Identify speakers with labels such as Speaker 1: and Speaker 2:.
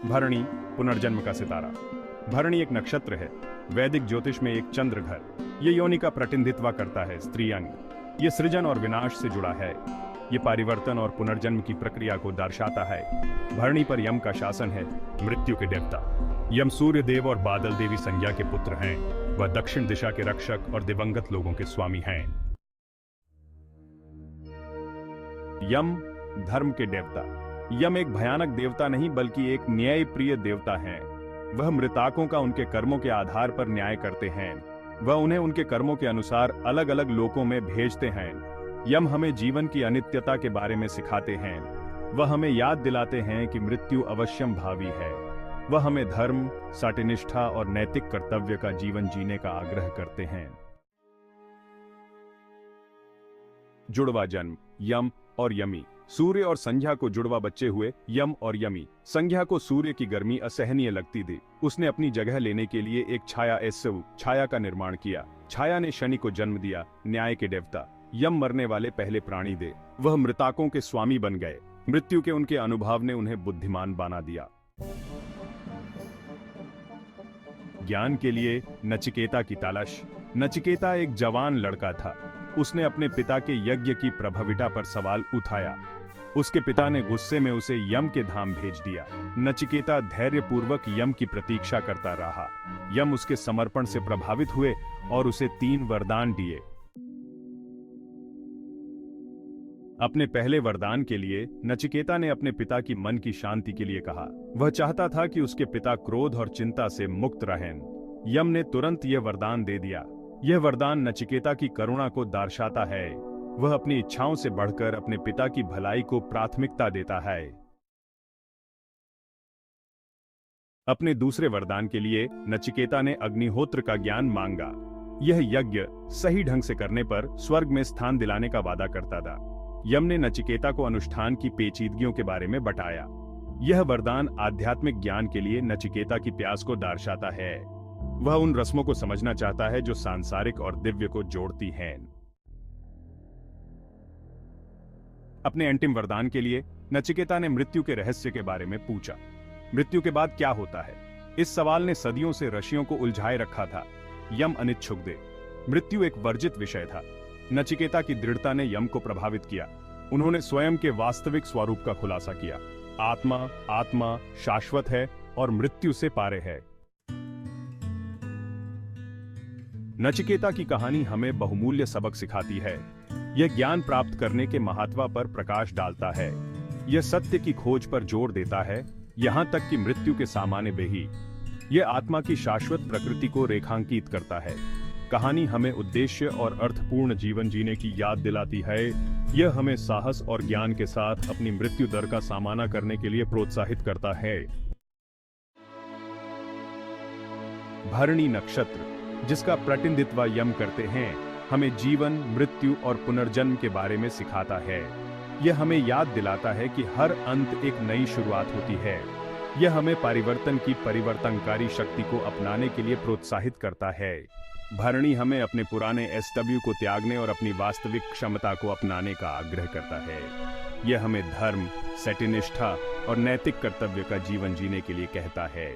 Speaker 1: भरणी, पुनर्जन्म का सितारा। भरणी एक नक्षत्र है, वैदिक ज्योतिष में एक चंद्र घर। ये योनि का प्रतिनिधित्व करता है, स्त्री अंग। ये सृजन और विनाश से जुड़ा है। ये परिवर्तन और पुनर्जन्म की प्रक्रिया को दर्शाता है। भरणी पर यम का शासन है, मृत्यु के देवता। यम सूर्य देव और बादल देवी संज्ञा के पुत्र हैं। वह दक्षिण दिशा के रक्षक और दिवंगत लोगों के स्वामी हैं। यम धर्म के देवता। यम एक भयानक देवता नहीं बल्कि एक न्यायप्रिय देवता है। वह मृताकों का उनके कर्मों के आधार पर न्याय करते हैं। वह उन्हें उनके कर्मों के अनुसार अलग अलग लोकों में भेजते हैं। यम हमें जीवन की अनित्यता के बारे में सिखाते हैं। वह हमें याद दिलाते हैं कि मृत्यु अवश्यम भावी है। वह हमें धर्म, सत्यनिष्ठा और नैतिक कर्तव्य का जीवन जीने का आग्रह करते हैं। जुड़वा जन्म, यम और यमी। सूर्य और संध्या को जुड़वा बच्चे हुए, यम और यमी। संध्या को सूर्य की गर्मी असहनीय लगती थी। उसने अपनी जगह लेने के लिए एक छाया का निर्माण किया। छाया ने शनि को जन्म दिया, न्याय के देवता। यम मरने वाले पहले प्राणी थे। वह मृताकों के स्वामी बन गए। मृत्यु के उनके अनुभव ने उन्हें बुद्धिमान बना दिया। ज्ञान के लिए नचिकेता की तलाश। नचिकेता एक जवान लड़का था। उसने अपने पिता के यज्ञ की प्रभाविता पर सवाल उठाया। उसके पिता ने गुस्से में उसे यम के धाम भेज दिया। नचिकेता धैर्यपूर्वक यम की प्रतीक्षा करता रहा। यम उसके समर्पण से प्रभावित हुए और उसे 3 वरदान दिए। अपने पहले वरदान के लिए नचिकेता ने अपने पिता की मन की शांति के लिए कहा। वह चाहता था कि उसके पिता क्रोध और चिंता से मुक्त रहें। यम ने तुरंत यह वरदान दे दिया। यह वरदान नचिकेता की करुणा को दर्शाता है। वह अपनी इच्छाओं से बढ़कर अपने पिता की भलाई को प्राथमिकता देता है। अपने दूसरे वरदान के लिए नचिकेता ने अग्निहोत्र का ज्ञान मांगा। यह यज्ञ सही ढंग से करने पर स्वर्ग में स्थान दिलाने का वादा करता था। यम ने नचिकेता को अनुष्ठान की पेचीदगियों के बारे में बताया। यह वरदान आध्यात्मिक ज्ञान के लिए नचिकेता की प्यास को दर्शाता है। वह उन रस्मों को समझना चाहता है जो सांसारिक और दिव्य को जोड़ती हैं। अपने अंतिम वरदान के लिए नचिकेता ने मृत्यु के रहस्य के बारे में पूछा। मृत्यु के बाद क्या होता है? इस सवाल ने सदियों से ऋषियों को उलझाए रखा था। यम अनिच्छुक थे। मृत्यु एक वर्जित विषय था। नचिकेता की दृढ़ता ने यम को प्रभावित किया। उन्होंने स्वयं के वास्तविक स्वरूप का खुलासा किया। आत्मा शाश्वत है और मृत्यु से पारे है। नचिकेता की कहानी हमें बहुमूल्य सबक सिखाती है। यह ज्ञान प्राप्त करने के महत्व पर प्रकाश डालता है। यह सत्य की खोज पर जोर देता है, यहां तक कि मृत्यु के सामान्य में ही। यह आत्मा की शाश्वत प्रकृति को रेखांकित करता है। कहानी हमें उद्देश्य और अर्थपूर्ण जीवन जीने की याद दिलाती है। यह हमें साहस और ज्ञान के साथ अपनी मृत्यु दर का सामना करने के लिए प्रोत्साहित करता है। भरणी नक्षत्र, जिसका प्रतिनिधित्व यम करते हैं, हमें जीवन, मृत्यु और पुनर्जन्म के बारे में सिखाता है। यह हमें याद दिलाता है कि हर अंत एक नई शुरुआत होती है। यह हमें परिवर्तन की परिवर्तनकारी शक्ति को अपनाने के लिए प्रोत्साहित करता है। भरणी हमें अपने पुराने एसडब्ल्यू को त्यागने और अपनी वास्तविक क्षमता को अपनाने का आग्रह करता है। यह हमें धर्म, सत्यनिष्ठा और नैतिक कर्तव्य का जीवन जीने के लिए कहता है।